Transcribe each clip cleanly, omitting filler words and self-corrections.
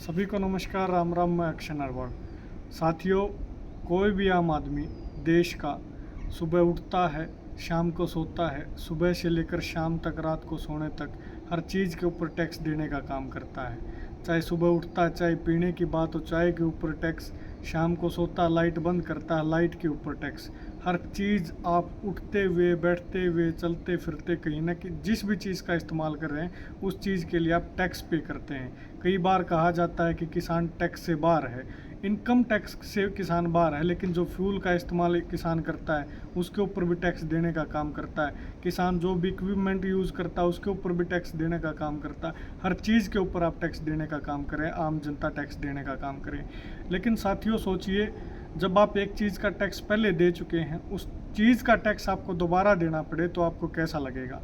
सभी को नमस्कार, राम राम। मैं अक्षय नरवाल। साथियों, कोई भी आम आदमी देश का सुबह उठता है, शाम को सोता है, सुबह से लेकर शाम तक, रात को सोने तक हर चीज़ के ऊपर टैक्स देने का काम करता है। चाहे सुबह उठता है, चाहे पीने की बात हो, चाय के ऊपर टैक्स, शाम को सोता, लाइट बंद करता है, लाइट के ऊपर टैक्स। हर चीज़ आप उठते हुए, बैठते हुए, चलते फिरते कहीं ना कहीं जिस भी चीज़ का इस्तेमाल कर रहे हैं उस चीज़ के लिए आप टैक्स पे करते हैं। कई बार कहा जाता है कि किसान टैक्स से बाहर है, इनकम टैक्स से किसान बाहर है, लेकिन जो फ्यूल का इस्तेमाल किसान करता है उसके ऊपर भी टैक्स देने का काम करता है। किसान जो भी इक्विपमेंट यूज़ करता है उसके ऊपर भी टैक्स देने का काम करता है। हर चीज़ के ऊपर आप टैक्स देने का काम करें, आम जनता टैक्स देने का काम करें। लेकिन साथियों, सोचिए, जब आप एक चीज़ का टैक्स पहले दे चुके हैं, उस चीज़ का टैक्स आपको दोबारा देना पड़े तो आपको कैसा लगेगा।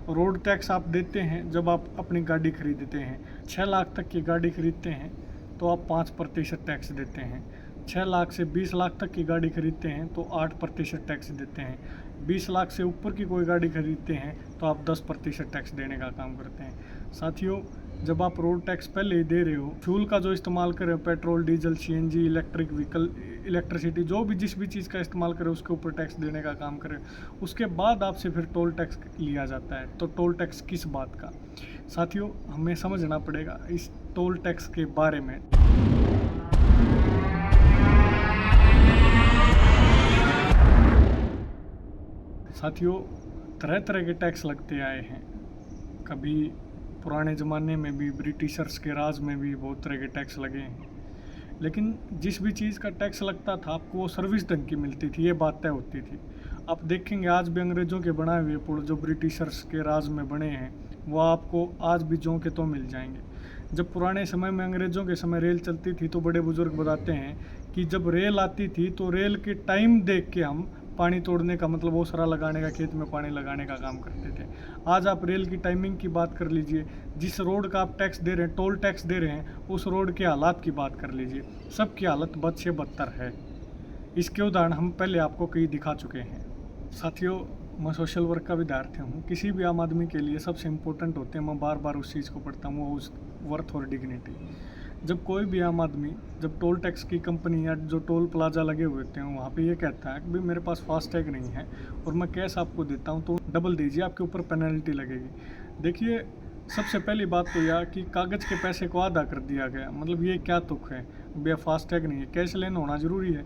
रोड टैक्स आप देते हैं जब आप अपनी गाड़ी खरीदते हैं। 6 लाख तक की गाड़ी खरीदते हैं तो आप 5% टैक्स देते हैं। 6 लाख से 20 लाख तक की गाड़ी खरीदते हैं तो 8% टैक्स देते हैं। 20 लाख से ऊपर की कोई गाड़ी खरीदते हैं तो आप 10% टैक्स देने का काम करते हैं। साथियों, जब आप रोड टैक्स पहले ही दे रहे हो, फ्यूल का जो इस्तेमाल करें, petrol, diesel, CNG, electric vehicle, electricity, जो भी जिस भी चीज़ का इस्तेमाल करें उसके ऊपर टैक्स देने का काम करें, उसके बाद आपसे फिर टोल टैक्स लिया जाता है। तो टोल टैक्स किस बात का? साथियों, हमें समझना पड़ेगा इस टोल टैक्स के बारे में। साथियों, तरह तरह के टैक्स लगते आए हैं। कभी पुराने ज़माने में भी, ब्रिटिशर्स के राज में भी बहुत तरह के टैक्स लगे हैं। लेकिन जिस भी चीज़ का टैक्स लगता था आपको वो सर्विस ढंग की मिलती थी, ये बात तय होती थी। आप देखेंगे आज भी अंग्रेज़ों के बनाए हुए पुल जो ब्रिटिशर्स के राज में बने हैं वो आपको आज भी ज्यों के तो मिल जाएंगे। जब पुराने समय में, अंग्रेज़ों के समय रेल चलती थी तो बड़े बुजुर्ग बताते हैं कि जब रेल आती थी तो रेल के टाइम देख के हम पानी तोड़ने का, मतलब ओसरा लगाने का, खेत में पानी लगाने का काम करते थे। आज आप रेल की टाइमिंग की बात कर लीजिए, जिस रोड का आप टैक्स दे रहे हैं, टोल टैक्स दे रहे हैं, उस रोड के हालात की बात कर लीजिए, सबकी हालत बद से बदतर है। इसके उदाहरण हम पहले आपको कई दिखा चुके हैं। साथियों, मैं सोशल वर्क का विद्यार्थी हूँ। किसी भी आम आदमी के लिए सबसे इम्पोर्टेंट होते हैं, मैं बार बार उस चीज़ को पढ़ता हूँ, वो उस वर्थ और डिग्निटी। जब कोई भी आम आदमी, जब टोल टैक्स की कंपनी या जो टोल प्लाजा लगे हुए होते हैं वहाँ पे ये कहता है कि भाई मेरे पास फास्टैग नहीं है और मैं कैश आपको देता हूँ तो डबल दीजिए, आपके ऊपर पेनल्टी लगेगी। देखिए, सबसे पहली बात तो यह कि कागज़ के पैसे को आधा कर दिया गया, मतलब ये क्या तुक है। भैया फास्टैग नहीं है, कैश लेन होना ज़रूरी है।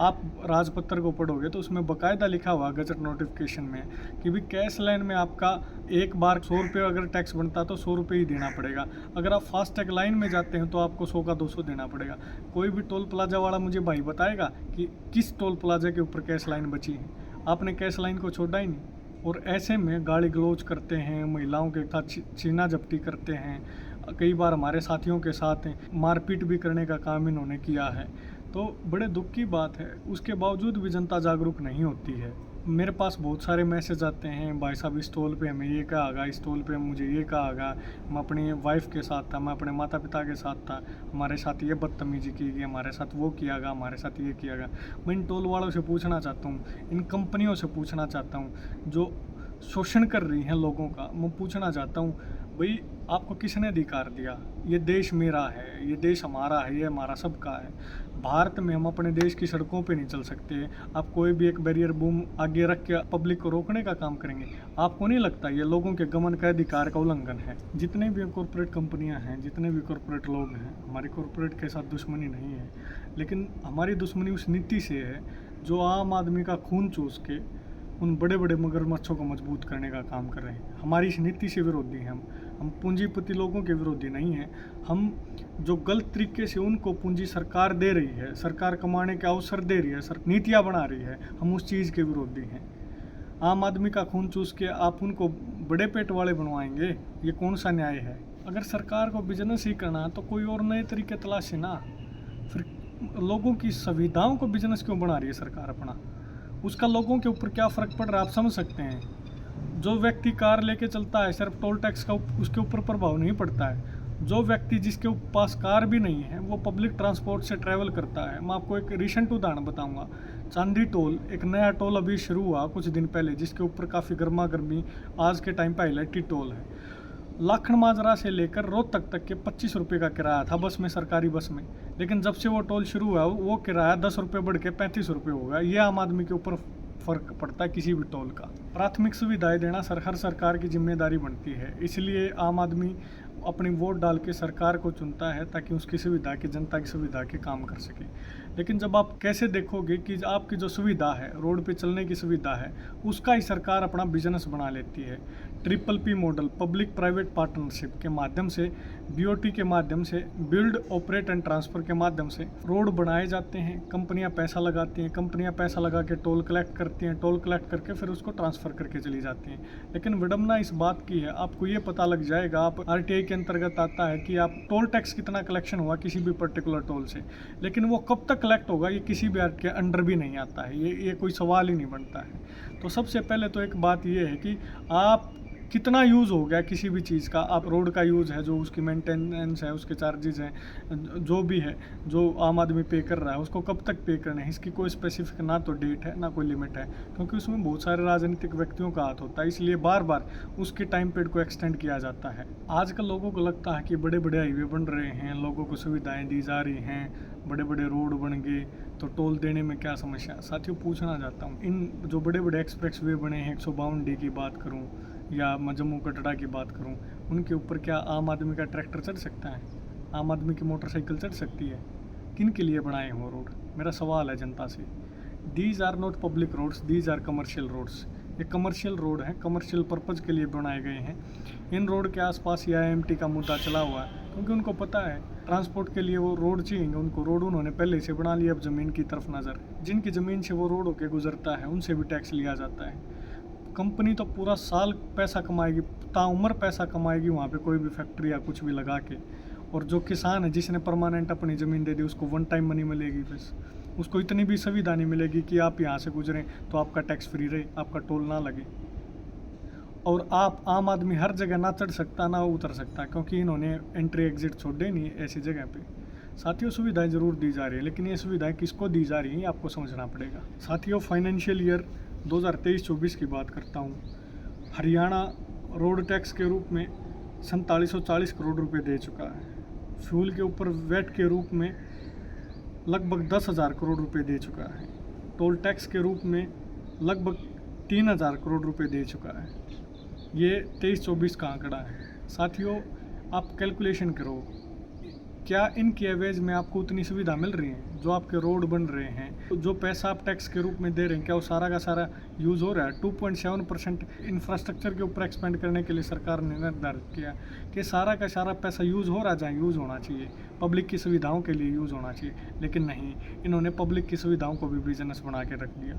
आप राजपत्र को पढ़ोगे तो उसमें बाकायदा लिखा हुआ गजट नोटिफिकेशन में कि भाई कैश लाइन में आपका एक बार 100 रुपये अगर टैक्स बनता तो 100 रुपये ही देना पड़ेगा। अगर आप फास्टैग लाइन में जाते हैं तो आपको 100 का 200 देना पड़ेगा। कोई भी टोल प्लाजा वाला मुझे भाई बताएगा कि किस टोल प्लाजा के ऊपर कैश लाइन बची है? आपने कैश लाइन को छोड़ा ही नहीं। और ऐसे में गाली गलौज करते हैं, महिलाओं के साथ छीना झपटी करते हैं, कई बार हमारे साथियों के साथ मारपीट भी करने का काम इन्होंने किया है। तो बड़े दुख की बात है, उसके बावजूद भी जनता जागरूक नहीं होती है। मेरे पास बहुत सारे मैसेज आते हैं, भाई साहब इस टोल पे हमें ये कहा गया, इस टोल पे मुझे ये कहा गया, मैं अपनी वाइफ के साथ था, मैं अपने माता पिता के साथ था, हमारे साथ ये बदतमीजी की गई, हमारे साथ वो किया गया, हमारे साथ ये किया गया। मैं इन टोल वालों से पूछना चाहता हूँ, इन कंपनियों से पूछना चाहता हूँ जो शोषण कर रही हैं लोगों का, मैं पूछना चाहता हूँ, भाई आपको किसने अधिकार दिया? ये देश मेरा है, ये देश हमारा है, ये हमारा सबका है। भारत में हम अपने देश की सड़कों पे नहीं चल सकते। आप कोई भी एक बैरियर बूम आगे रख के पब्लिक को रोकने का काम करेंगे? आपको नहीं लगता ये लोगों के गमन का अधिकार का उल्लंघन है? जितने भी कॉरपोरेट कंपनियां हैं, जितने भी कॉरपोरेट लोग हैं, हमारी कॉरपोरेट के साथ दुश्मनी नहीं है, लेकिन हमारी दुश्मनी उस नीति से है जो आम आदमी का खून चूस के उन बड़े बड़े मगरमच्छों को मजबूत करने का काम कर रहे हैं। हमारी इस नीति से विरोधी हैं हम पूंजीपति लोगों के विरोधी नहीं हैं। हम जो गलत तरीके से उनको पूंजी सरकार दे रही है, सरकार कमाने के अवसर दे रही है, नीतियाँ बना रही है, हम उस चीज़ के विरोधी हैं। आम आदमी का खून चूस के आप उनको बड़े पेट वाले बनवाएंगे, ये कौन सा न्याय है? अगर सरकार को बिजनेस ही करना तो कोई और नए तरीके तलाशे ना। फिर लोगों की सुविधाओं को बिजनेस क्यों बना रही है सरकार अपना? उसका लोगों के ऊपर क्या फ़र्क पड़ रहा है आप समझ सकते हैं। जो व्यक्ति कार लेके चलता है, सिर्फ टोल टैक्स का उसके ऊपर प्रभाव नहीं पड़ता है। जो व्यक्ति जिसके पास कार भी नहीं है वो पब्लिक ट्रांसपोर्ट से ट्रैवल करता है। मैं आपको एक रिसेंट उदाहरण बताऊंगा। चांदी टोल, एक नया टोल अभी शुरू हुआ कुछ दिन पहले, जिसके ऊपर काफ़ी गर्मा गर्मी आज के टाइम पे हाईलाइटेड टोल है। लाखन माजरा से लेकर रोहतक तक के 25 रुपये का किराया था बस में, सरकारी बस में। लेकिन जब से वो टोल शुरू हुआ वो किराया 10 रुपये बढ़ के 35 रुपये हो गया। ये आम आदमी के ऊपर फ़र्क पड़ता है किसी भी टोल का। प्राथमिक सुविधाएं देना हर सरकार की जिम्मेदारी बनती है, इसलिए आम आदमी अपनी वोट डाल के सरकार को चुनता है ताकि उसकी सुविधा की, जनता की सुविधा के काम कर सके। लेकिन जब आप कैसे देखोगे कि आपकी जो सुविधा है, रोड पे चलने की सुविधा है, उसका ही सरकार अपना बिजनेस बना लेती है। PPP model, public private partnership के माध्यम से, BOT के माध्यम से, बिल्ड ऑपरेट एंड ट्रांसफ़र के माध्यम से रोड बनाए जाते हैं। कंपनियां पैसा लगाती हैं, कंपनियां पैसा लगा के टोल कलेक्ट करती हैं, टोल कलेक्ट करके फिर उसको ट्रांसफ़र करके चली जाती हैं। लेकिन विडम्बना इस बात की है, आपको ये पता लग जाएगा, आप RTI के अंतर्गत आता है कि आप टोल टैक्स कितना कलेक्शन हुआ किसी भी पर्टिकुलर टोल से, लेकिन वो कब तक कलेक्ट होगा ये किसी भी के अंडर भी नहीं आता है। ये कोई सवाल ही नहीं बनता है। तो सबसे पहले तो एक बात ये है कि आप कितना यूज़ हो गया किसी भी चीज़ का, आप रोड का यूज़ है, जो उसकी मेंटेनेंस है, उसके चार्जेज़ हैं, जो भी है, जो आम आदमी पे कर रहा है, उसको कब तक पे करना है, इसकी कोई स्पेसिफिक ना तो डेट है ना कोई लिमिट है, क्योंकि उसमें बहुत सारे राजनीतिक व्यक्तियों का हाथ होता है, इसलिए बार बार उसके टाइम पीरियड को एक्सटेंड किया जाता है। आजकल लोगों को लगता है कि बड़े बड़े हाईवे बन रहे हैं, लोगों को सुविधाएँ दी जा रही हैं, बड़े बड़े रोड बन गए तो टोल देने में क्या समस्या। साथियों, पूछना चाहता हूँ, इन जो बड़े बड़े एक्सप्रेस वे बने हैं, 152D की बात करूँ या जम्मू कटरा की बात करूं, उनके ऊपर क्या आम आदमी का ट्रैक्टर चढ़ सकता है? आम आदमी की मोटरसाइकिल चढ़ सकती है? किन के लिए बनाए हो रोड? मेरा सवाल है जनता से। These are not public roads, these are commercial roads. ये कमर्शियल रोड हैं, कमर्शियल पर्पज़ के लिए बनाए गए हैं। इन रोड के आसपास ये IMT का मुद्दा चला हुआ है, क्योंकि उनको पता है ट्रांसपोर्ट के लिए वो रोड चाहिए उनको। रोड उन्होंने पहले से बना लिया, अब ज़मीन की तरफ नज़र। जिनकी ज़मीन से वो रोड होके गुजरता है उनसे भी टैक्स लिया जाता है। कंपनी तो पूरा साल पैसा कमाएगी, ताउम्र पैसा कमाएगी वहाँ पे कोई भी फैक्ट्री या कुछ भी लगा के। और जो किसान है जिसने परमानेंट अपनी ज़मीन दे दी, उसको वन टाइम मनी मिलेगी, बस उसको इतनी भी सुविधा नहीं मिलेगी कि आप यहाँ से गुजरें तो आपका टैक्स फ्री रहे, आपका टोल ना लगे। और आप आम आदमी हर जगह ना चढ़ सकता ना उतर सकता, क्योंकि इन्होंने एंट्री एग्जिट छोड़े नहीं ऐसी जगह पे। साथियों, सुविधाएं ज़रूर दी जा रही है, लेकिन ये सुविधाएं किसको दी जा रही हैं आपको समझना पड़ेगा। साथियों, फाइनेंशियल ईयर 2023-24 की बात करता हूँ। हरियाणा रोड टैक्स के रूप में 4740 करोड़ रुपए दे चुका है। फ्यूल के ऊपर वैट के रूप में लगभग 10,000 करोड़ रुपए दे चुका है। टोल टैक्स के रूप में लगभग 3,000 करोड़ रुपए दे चुका है। ये 23-24 का आंकड़ा है। साथियों, आप कैलकुलेशन करो, क्या इनकी एवरेज में आपको उतनी सुविधा मिल रही है? जो आपके रोड बन रहे हैं, तो जो पैसा आप टैक्स के रूप में दे रहे हैं, क्या वो सारा का सारा यूज़ हो रहा है? 2.7% इंफ्रास्ट्रक्चर के ऊपर एक्सपेंड करने के लिए सरकार ने निर्धारित किया कि सारा का सारा पैसा यूज़ हो रहा है जहाँ यूज़ होना चाहिए, पब्लिक की सुविधाओं के लिए यूज़ होना चाहिए। लेकिन नहीं, इन्होंने पब्लिक की सुविधाओं को भी बिजनेस बना के रख दिया।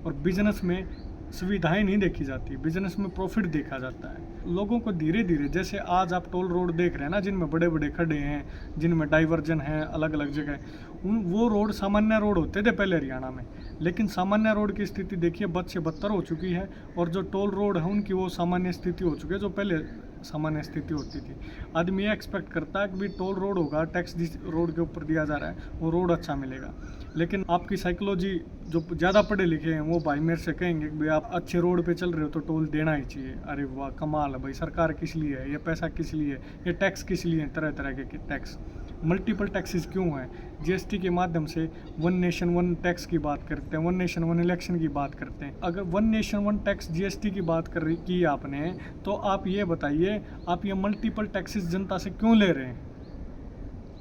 और बिजनेस में सुविधाएं नहीं देखी जाती, बिजनेस में प्रॉफिट देखा जाता है। लोगों को धीरे धीरे, जैसे आज आप टोल रोड देख रहे हैं ना, जिनमें बड़े बड़े खड्डे हैं, जिनमें डाइवर्जन है अलग अलग जगह, वो रोड सामान्य रोड होते थे पहले हरियाणा में, लेकिन सामान्य रोड की स्थिति देखिए बद से बदतर हो चुकी है। और जो टोल रोड है उनकी वो सामान्य स्थिति हो चुकी है, जो पहले सामान्य स्थिति होती थी। आदमी ये एक्सपेक्ट करता है कि भाई टोल रोड होगा, टैक्स जिस रोड के ऊपर दिया जा रहा है वो रोड अच्छा मिलेगा। लेकिन आपकी साइकोलॉजी, जो ज़्यादा पढ़े लिखे हैं वो भाई मेरे से कहेंगे कि भाई आप अच्छे रोड पे चल रहे हो तो टोल देना ही चाहिए। अरे वाह, कमाल है भाई, सरकार किस लिए है, ये पैसा किस लिए है, ये टैक्स किस लिए है, तरह तरह के टैक्स, मल्टीपल टैक्सेस क्यों हैं? GST के माध्यम से वन नेशन वन टैक्स की बात करते हैं, वन नेशन वन इलेक्शन की बात करते हैं। अगर one nation one tax GST की बात की आपने, तो आप ये बताइए, आप ये मल्टीपल टैक्सेस जनता से क्यों ले रहे हैं?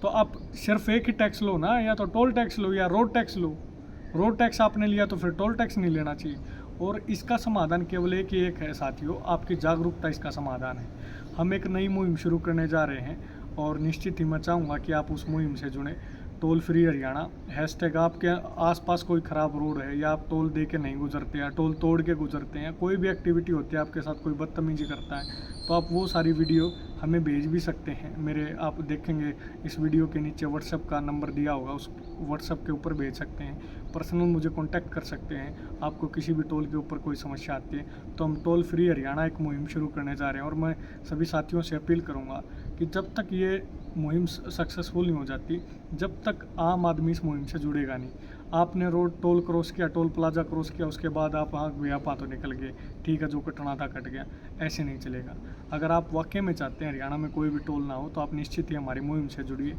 तो आप सिर्फ एक ही टैक्स लो ना, या तो टोल टैक्स लो या रोड टैक्स लो। रोड टैक्स आपने लिया तो फिर टोल टैक्स नहीं लेना चाहिए। और इसका समाधान केवल एक ही एक है साथियों, आपकी जागरूकता इसका समाधान है। हम एक नई मुहिम शुरू करने जा रहे हैं और निश्चित ही मैं चाहूँगा कि आप उस मुहिम से जुड़ें। Toll free Haryana hashtag. आपके आसपास कोई ख़राब रोड है, या आप टोल दे के नहीं गुजरते हैं, टोल तोड़ के गुजरते हैं, कोई भी एक्टिविटी होती है आपके साथ, कोई बदतमीजी करता है, तो आप वो सारी वीडियो हमें भेज भी सकते हैं। आप देखेंगे इस वीडियो के नीचे व्हाट्सएप का नंबर दिया होगा, उस व्हाट्सएप के ऊपर भेज सकते हैं। पर्सनल मुझे कांटेक्ट कर सकते हैं। आपको किसी भी टोल के ऊपर कोई समस्या आती है तो हम टोल फ्री हरियाणा एक मुहिम शुरू करने जा रहे हैं। और मैं सभी साथियों से अपील करूँगा कि जब तक ये मुहिम सक्सेसफुल नहीं हो जाती, जब तक आम आदमी इस मुहिम से जुड़ेगा नहीं। आपने रोड टोल क्रॉस किया, टोल प्लाजा क्रॉस किया, उसके बाद आप हाँ भैया पा तो निकल गए, ठीक है, जो कटना था कट गया, ऐसे नहीं चलेगा। अगर आप वाकई में चाहते हैं हरियाणा में कोई भी टोल ना हो तो आप निश्चित ही हमारी मुहिम से जुड़िए।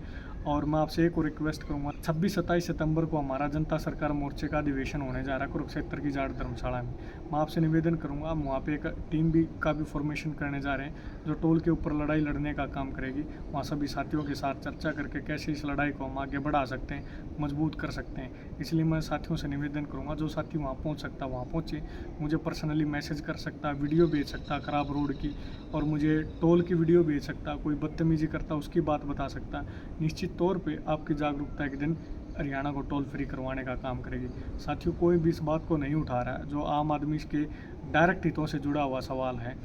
और मैं आपसे एक और रिक्वेस्ट करूंगा, 26-27 सितंबर को हमारा जनता सरकार मोर्चे का अधिवेशन होने जा रहा है कुरुक्षेत्र की जाट धर्मशाला में। मैं आपसे निवेदन करूंगा, हम वहाँ पे एक टीम का भी फॉर्मेशन करने जा रहे हैं जो टोल के ऊपर लड़ाई लड़ने का काम करेगी। वहाँ सभी साथियों के साथ चर्चा करके कैसे इस लड़ाई को हम आगे बढ़ा सकते हैं, मजबूत कर सकते हैं। इसलिए मैं साथियों से निवेदन करूँगा, जो साथी वहाँ पहुँच सकता वहाँ पहुँचे, मुझे पर्सनली मैसेज कर सकता, वीडियो भेज सकता ख़राब रोड की, और मुझे टोल की वीडियो भेज सकता, कोई बदतमीजी करता उसकी बात बता सकता। निश्चित तौर पे आपकी जागरूकता एक दिन हरियाणा को टोल फ्री करवाने का काम करेगी। साथियों, कोई भी इस बात को नहीं उठा रहा है जो आम आदमी के डायरेक्ट हितों से जुड़ा हुआ सवाल है।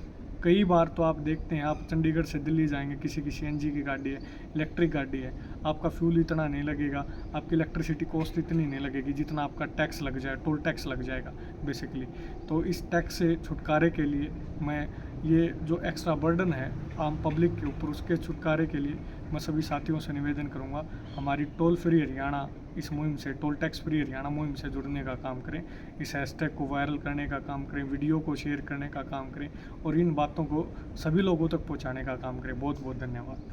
कई बार तो आप देखते हैं, आप चंडीगढ़ से दिल्ली जाएंगे, किसी की सीएनजी की गाड़ी है, इलेक्ट्रिक गाड़ी है, आपका फ्यूल इतना नहीं लगेगा, आपकी इलेक्ट्रिसिटी कॉस्ट इतनी नहीं लगेगी जितना आपका टैक्स लग जाए, टोल टैक्स लग जाएगा बेसिकली। तो इस टैक्स से छुटकारे के लिए मैं ये जो एक्स्ट्रा बर्डन है आम पब्लिक के ऊपर, उसके छुटकारे के लिए मैं सभी साथियों से निवेदन करूंगा, हमारी टोल फ्री हरियाणा इस मुहिम से, टोल टैक्स फ्री हरियाणा मुहिम से जुड़ने का काम करें। इस हैशटैग को वायरल करने का काम करें, वीडियो को शेयर करने का काम करें और इन बातों को सभी लोगों तक पहुंचाने का काम करें। बहुत बहुत धन्यवाद।